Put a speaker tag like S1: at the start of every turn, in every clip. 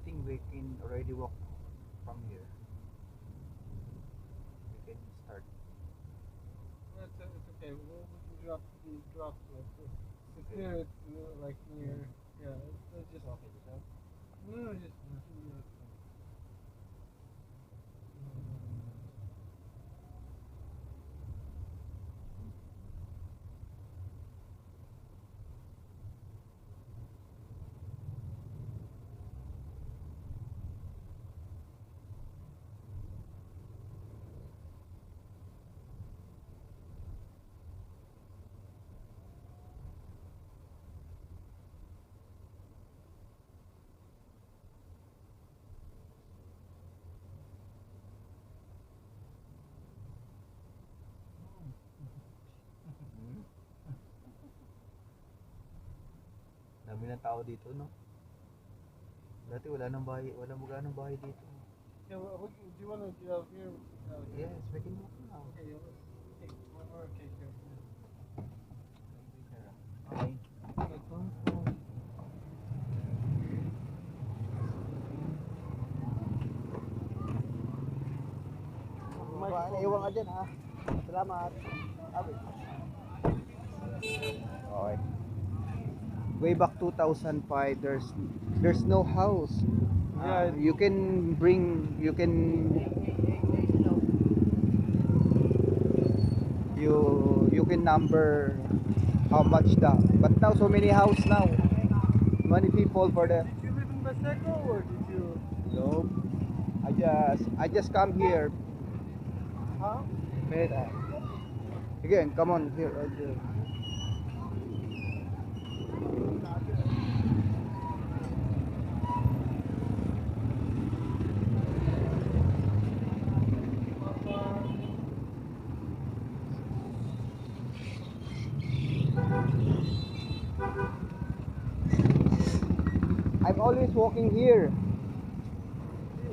S1: think we can already walk from here. We can start.
S2: It's okay. We can drop it's near. It's like near. Yeah. It's just okay. No, just no, it's fine.
S1: Hmm? Dami ng tao dito, no? Dati wala nang bahay, wala mo ganong bahay dito.
S2: Yeah. Do you want to get out here?
S1: Yes, we can walk now.
S2: Okay. Okay. Okay. Here.
S1: Okay.
S2: Okay. Come.
S1: Iwan ka dyan, ha? Salamat. Okay. Way back 2005, there's no house.
S2: Yeah.
S1: You can you can number how much but now so many house now, many people for the.
S2: Did you live in Baseco or did you?
S1: No, I just come here.
S2: Huh?
S1: Wait, again, come on here. I'm always walking here.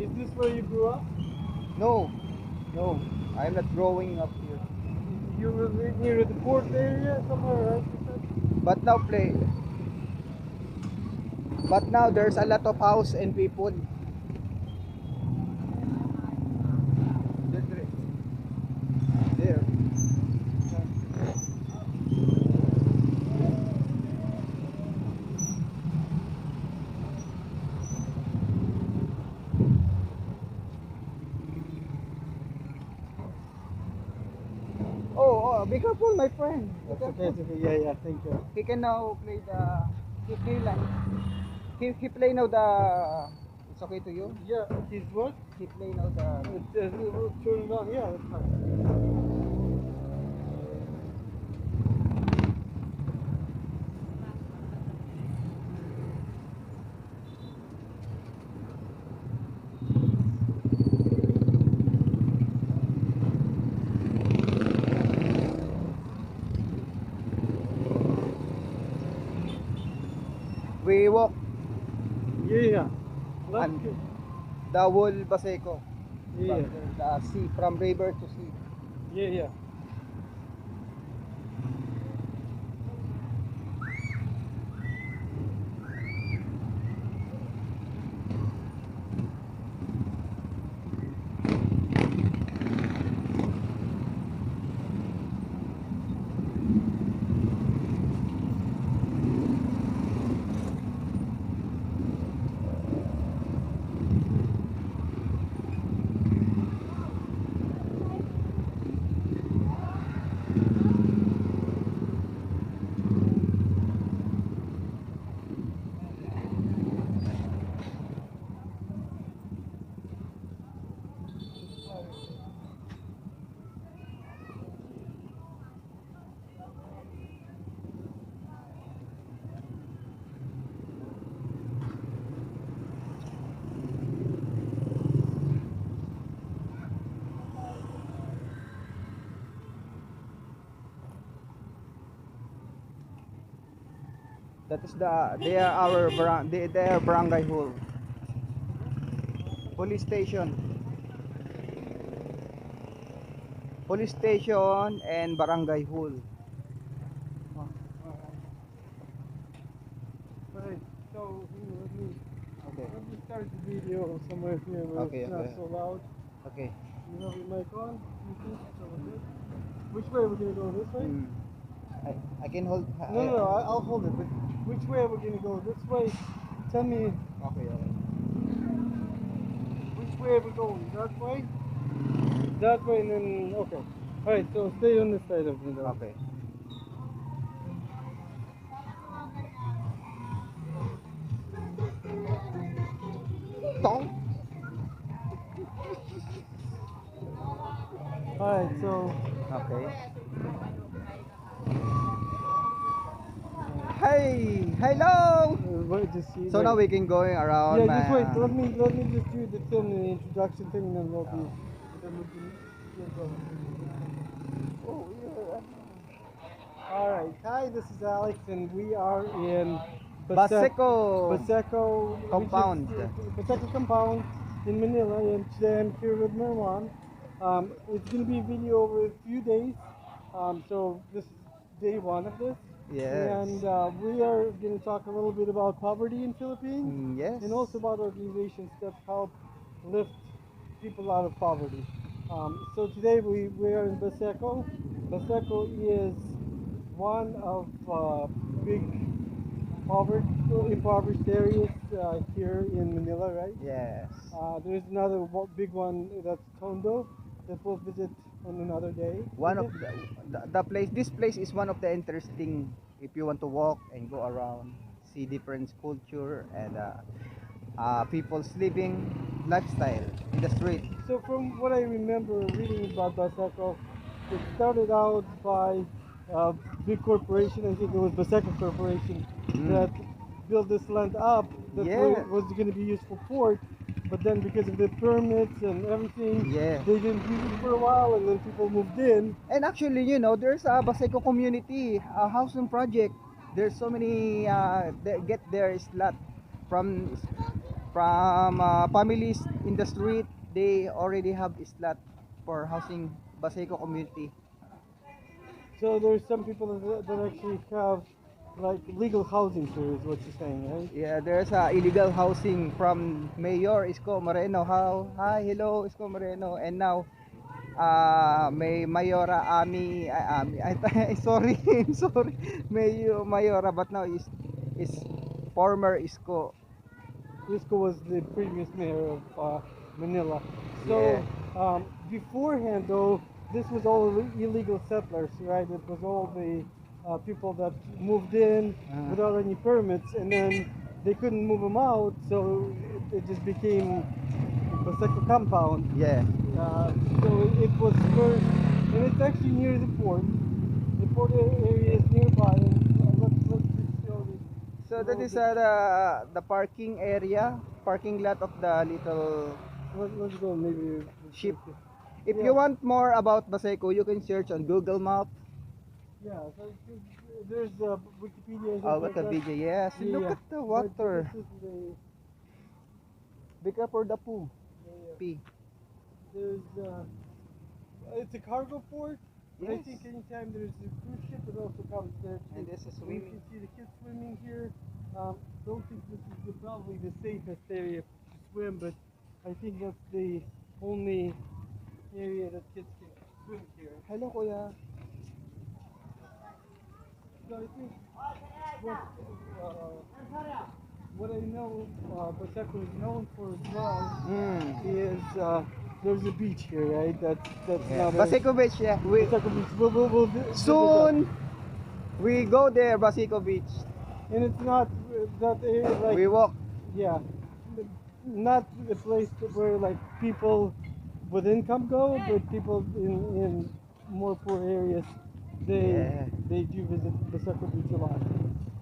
S2: Is this where you grew up?
S1: No, I'm not growing up here.
S2: You were near the port area somewhere, right? You said?
S1: But now but now there's a lot of house and people. There. Oh, be careful, my friend. Be
S2: That's okay.
S1: careful.
S2: It's okay. Yeah. Thank you.
S1: He can now play he play now the. It's okay to you?
S2: Yeah. He's what?
S1: He play now the.
S2: We'll turn it on. Yeah, that's fine.
S1: We walk
S2: Yeah. That's
S1: and
S2: good.
S1: the whole Baseco.
S2: Yeah.
S1: From the sea, from river to sea.
S2: Yeah.
S1: That is they are our they are barangay hall. Police station. Police station and barangay hall.
S2: Oh, alright. So let me
S1: Okay.
S2: start start the video somewhere here where
S1: Okay,
S2: it's not
S1: okay,
S2: so loud.
S1: okay.
S2: You have your mic on? You think so? Good. Which way are we gonna go? This way?
S1: Mm. I can hold.
S2: No, I'll hold it. But which way are we gonna go? This way? Tell me
S1: Okay, okay.
S2: which way are we going? That way? That way, and then okay. All right. So stay on this side of the door.
S1: Okay. Tong.
S2: All right. So.
S1: Okay. Hey, hello.
S2: Wait, just see.
S1: So
S2: Wait.
S1: now we can going around
S2: Yeah,
S1: my.
S2: just wait. Let me just do the thing, the introduction thing, and then we'll be. Then we can get going.
S1: Oh, yeah.
S2: All right. Hi, this is Alex, and we are in
S1: Baseco
S2: Baseco
S1: Compound.
S2: Baseco Compound in Manila, and today I'm here with Marwan. It's going to be a video over a few days. So this is day one of this,
S1: Yes.
S2: and we are going to talk a little bit about poverty in Philippines,
S1: Yes.
S2: and also about organizations that help lift people out of poverty. So today we are in Baseco. Baseco is one of big impoverished areas here in Manila, right?
S1: Yes.
S2: There's another big one that's Tondo that we'll visit on another day.
S1: One of
S2: Okay?
S1: the place. This place is one of the interesting. If you want to walk and go around, see different culture and people's living lifestyle in the street.
S2: So from what I remember reading about Baseco, it started out by a big corporation. I think it was Baseco Corporation that built this land up that
S1: Yeah.
S2: was going to be used for port. But then because of the permits and everything,
S1: Yeah.
S2: they didn't use it for a while, and then people moved in.
S1: And actually, there's a Baseco community, a housing project. There's so many they get their slot from families in the street. They already have a slot for housing Baseco community.
S2: So there's some people that actually have like legal housing here, is what you're saying, right?
S1: Yeah, there's illegal housing from Mayor Isko Moreno. How? Hi, hello, Isko Moreno. And now, may Mayora Ami, sorry, sorry, Mayora, but now is former Isko.
S2: Risco was the previous mayor of Manila.
S1: Yeah.
S2: So beforehand, though, this was all illegal settlers, right? It was all the people that moved in without any permits, and then they couldn't move them out, so it just became Baseco Compound.
S1: Yeah.
S2: So it was first, and it's actually near the port. The port area is nearby. And let's just show this.
S1: So that is the parking area, parking lot of the little
S2: Let's go maybe.
S1: ship. If
S2: Yeah.
S1: you want more about Baseco, you can search on Google Map.
S2: Yeah, so there's Wikipedia and
S1: Oh,
S2: things like that.
S1: Wikipedia, yes.
S2: Yeah,
S1: Look
S2: yeah.
S1: at the
S2: But
S1: water.
S2: this is the,
S1: Be careful the poo.
S2: yeah.
S1: P.
S2: There's it's a cargo port. But I
S1: Yes.
S2: think anytime there's a cruise ship, it also comes there too.
S1: And this is
S2: You
S1: swimming.
S2: can see the kids swimming here. Don't think this is probably the safest area to swim, but I think that's the only area that kids can swim here.
S1: Hello, kuya.
S2: So I think what I know Baseco is known for as well is there's a beach here, right? That's
S1: Yeah.
S2: not
S1: Baseco Beach, yeah.
S2: Baseco Beach. We'll visit
S1: Soon we go there, Baseco Beach.
S2: that. And it's not that area like
S1: We walk.
S2: yeah, not a place where like people with income go, but people in more poor areas
S1: Yeah.
S2: they do visit Baseco Beach a lot.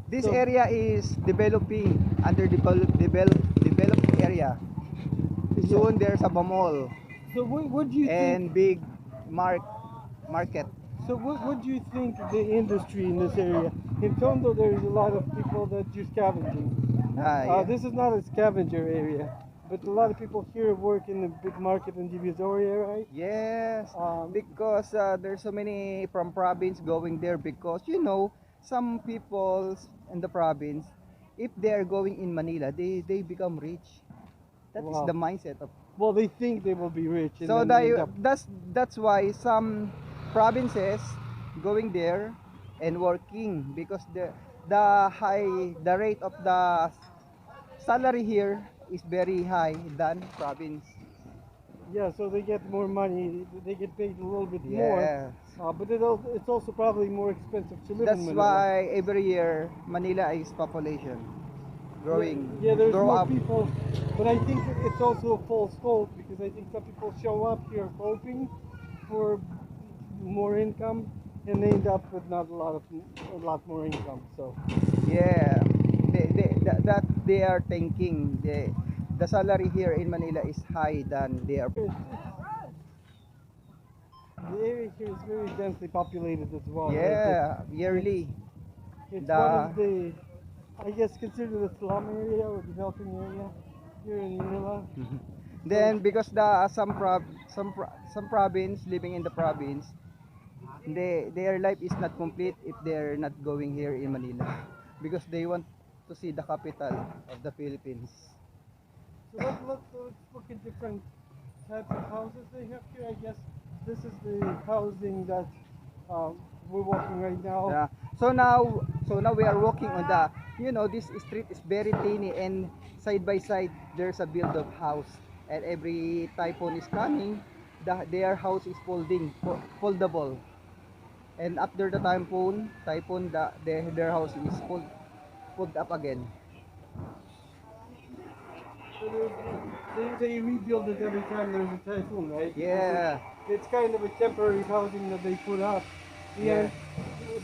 S1: This
S2: So-
S1: area is developing, developed area. Soon there's a mall
S2: So what do you think?
S1: and big market.
S2: So what do you think of the industry in this area? In Tondo, there's a lot of people that do scavenging.
S1: Yeah.
S2: This is not a scavenger area, but a lot of people here work in the big market in Divisoria, right?
S1: Yes,
S2: Um,
S1: because there's so many from province going there because some people in the province, if they are going in Manila, they become rich. That is
S2: Wow.
S1: the mindset of.
S2: Well, they think they will be rich and
S1: So
S2: then they end up.
S1: that's why some provinces going there and working because the rate of the salary here is very high than province.
S2: Yeah, so they get more money. They get paid a little bit more,
S1: Yes.
S2: but it's also probably more expensive to live in
S1: That's
S2: Manila.
S1: why every year Manila is population
S2: Yeah,
S1: growing,
S2: yeah, there's
S1: grow
S2: more
S1: up.
S2: people, but I think it's also a false hope because I think some people show up here hoping for more income and they end up with not a lot more income. So
S1: Yeah, that they are thinking the salary here in Manila is high than they are.
S2: the area here is very densely populated as well, right?
S1: Yeah,
S2: It's
S1: yearly.
S2: it's one
S1: The
S2: of the, I guess, considered a slum area or developing area here in Manila. So
S1: then because the some province living in the province, their life is not complete if they're not going here in Manila because they want to see the capital of the Philippines.
S2: let's look at different types of houses they have here. I guess this is the housing that we're walking right now.
S1: Yeah. So now we are walking on the, this street is very tiny and side by side there's a build of house and every typhoon is coming, their house is foldable. And after the typhoon their house is pulled up again.
S2: So they rebuild it every time there's a typhoon, right? Because
S1: Yeah.
S2: it's kind of a temporary housing that they put up.
S1: Yeah.
S2: And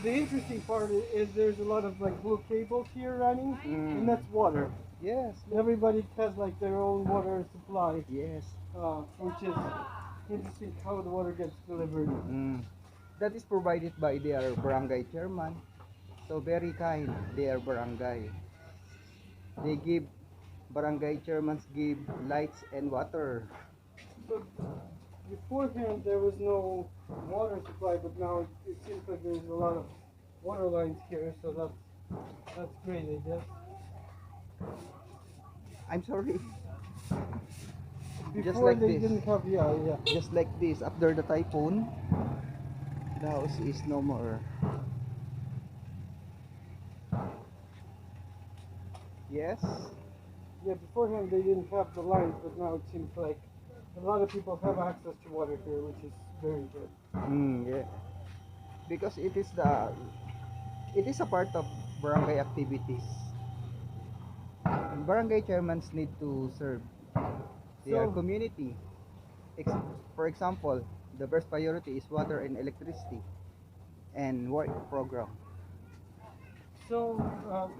S2: the interesting part is there's a lot of like blue cables here running, and
S1: Mm.
S2: that's water.
S1: Yes.
S2: Everybody has like their own water supply,
S1: Yes.
S2: which is interesting how the water gets delivered.
S1: Mm. That is provided by their barangay chairman. So very kind, their barangay. They give barangay chairmans give lights and water.
S2: So beforehand there was no water supply, but now it seems like there's a lot of water lines here, so that's great, I guess.
S1: I'm sorry. Just
S2: Before
S1: like
S2: they
S1: this.
S2: didn't have, yeah, yeah.
S1: Just like this. After the typhoon, the house is no more. Yes.
S2: Yeah, beforehand they didn't have the lines, but now it seems like a lot of people have access to water here, which is very good.
S1: Yeah. Because it is a part of barangay activities. And barangay chairmans need to serve their
S2: So,
S1: community. Ex- For example, the first priority is water and electricity and work program.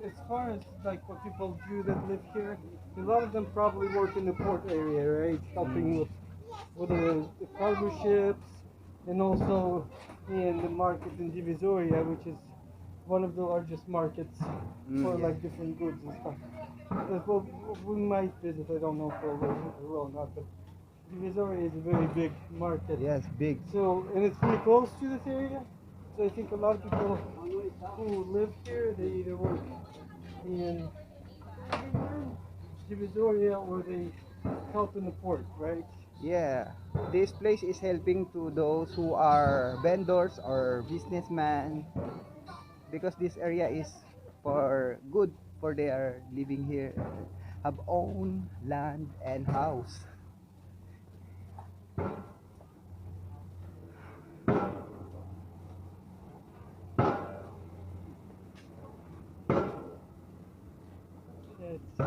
S2: as far as like what people do that live here, a lot of them probably work in the port area, right? Helping
S1: Mm.
S2: with the cargo ships and also in the market in Divisoria, which is one of the largest markets for
S1: Yeah.
S2: like different goods and stuff. Well, we might visit. I don't know if we will or not, but Divisoria is a very big market.
S1: Yes, big.
S2: So, and it's pretty close to this area. So I think a lot of people who live here, they either work in Divisoria or they help in the port, right?
S1: Yeah. This place is helping to those who are vendors or businessmen because this area is for good for their living here, have own land and house.
S2: Yeah, it's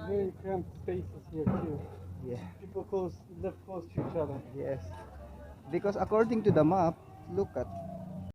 S2: very cramped spaces here too.
S1: Yeah.
S2: People live close to each other.
S1: Yes. Because according to the map, look at.